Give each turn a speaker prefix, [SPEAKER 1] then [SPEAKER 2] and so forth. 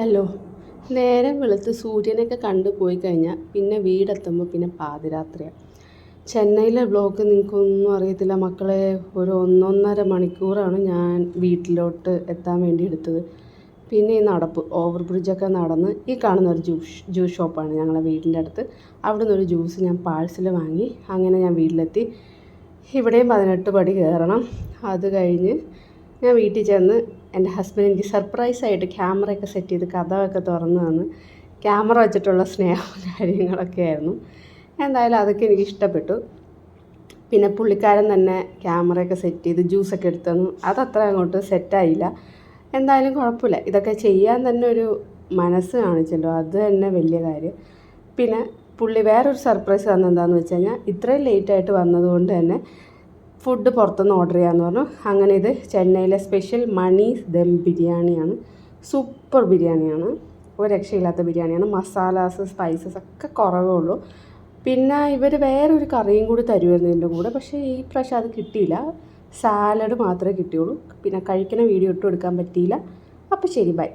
[SPEAKER 1] Hello. നേരം വെളുത്ത് സൂര്യനൊക്കെ കണ്ടു പോയി കഴിഞ്ഞാൽ പിന്നെ വീടെത്തുമ്പോൾ പിന്നെ പാതിരാത്രിയാണ്. ചെന്നൈയിലെ ബ്ലോക്ക് നിങ്ങൾക്കൊന്നും അറിയത്തില്ല മക്കളെ. ഒരു 1.5 മണിക്കൂറാണ് ഞാൻ വീട്ടിലോട്ട് എത്താൻ വേണ്ടി എടുത്തത്. പിന്നെ ഈ നടപ്പ് ഓവർ ബ്രിഡ്ജൊക്കെ നടന്ന് ഈ കാണുന്ന ഒരു ജ്യൂസ് ഷോപ്പാണ് ഞങ്ങളുടെ വീടിൻ്റെ അടുത്ത്. അവിടെ നിന്നൊരു ജ്യൂസ് ഞാൻ പാഴ്സൽ വാങ്ങി. അങ്ങനെ ഞാൻ വീട്ടിലെത്തി. ഇവിടെയും 18 പടി കയറണം. അത് കഴിഞ്ഞ് ഞാൻ വീട്ടിൽ ചെന്ന് എൻ്റെ ഹസ്ബൻഡ് എനിക്ക് സർപ്രൈസായിട്ട് ക്യാമറയൊക്കെ സെറ്റ് ചെയ്ത് കഥയൊക്കെ തുറന്ന് തന്ന് ക്യാമറ വെച്ചിട്ടുള്ള സ്നേഹവും കാര്യങ്ങളൊക്കെ ആയിരുന്നു. എന്തായാലും അതൊക്കെ എനിക്ക് ഇഷ്ടപ്പെട്ടു. പിന്നെ പുള്ളിക്കാരൻ തന്നെ ക്യാമറയൊക്കെ സെറ്റ് ചെയ്ത് ജ്യൂസൊക്കെ എടുത്തു തന്നു. അതത്ര അങ്ങോട്ട് സെറ്റായില്ല. എന്തായാലും കുഴപ്പമില്ല. ഇതൊക്കെ ചെയ്യാൻ തന്നെ ഒരു മനസ്സ് കാണിച്ചല്ലോ, അത് തന്നെ വലിയ കാര്യം. പിന്നെ പുള്ളി വേറൊരു സർപ്രൈസ് തന്നെന്താണെന്ന് വെച്ച് കഴിഞ്ഞാൽ ഇത്രയും ലേറ്റായിട്ട് വന്നതുകൊണ്ട് തന്നെ ഫുഡ് പുറത്തുനിന്ന് ഓർഡർ ചെയ്യാമെന്ന് പറഞ്ഞു. അങ്ങനെ ഇത് ചെന്നൈയിലെ സ്പെഷ്യൽ മണീസ് ദം ബിരിയാണിയാണ്. സൂപ്പർ ബിരിയാണിയാണ്, ഒരു രക്ഷയില്ലാത്ത ബിരിയാണിയാണ്. മസാലാസ് സ്പൈസസ് ഒക്കെ കുറവേ ഉള്ളൂ. പിന്നെ ഇവർ വേറൊരു കറിയും കൂടി തരുമായിരുന്നു ഇതിൻ്റെ കൂടെ. പക്ഷേ ഈ പ്രാവശ്യം അത് കിട്ടിയില്ല. സാലഡ് മാത്രമേ കിട്ടിയുള്ളൂ. പിന്നെ കഴിക്കുന്ന വീഡിയോ ഇട്ടും എടുക്കാൻ പറ്റിയില്ല. അപ്പോൾ ശരി, ബൈ.